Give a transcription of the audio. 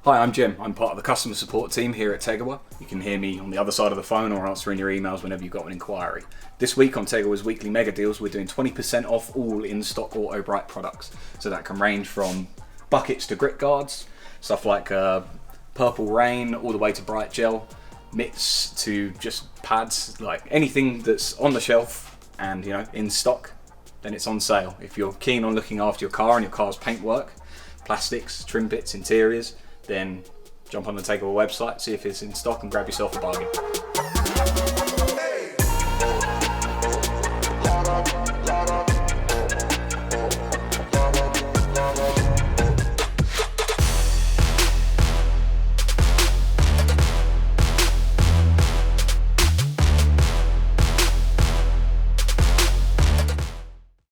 Hi, I'm Jim. I'm part of the customer support team here at Tegiwa. You can hear me on the other side of the phone or answering your emails whenever you've got an inquiry. This week on Tegiwa's weekly mega deals, we're doing 20% off all in-stock Autobrite products. So that can range from buckets to grit guards, stuff like Purple Rain, all the way to Bright Gel, mitts to just pads, like anything that's on the shelf and in stock, then it's on sale. If you're keen on looking after your car and your car's paintwork, plastics, trim bits, interiors, then jump on the Tegiwa website, see if it's in stock and grab yourself a bargain.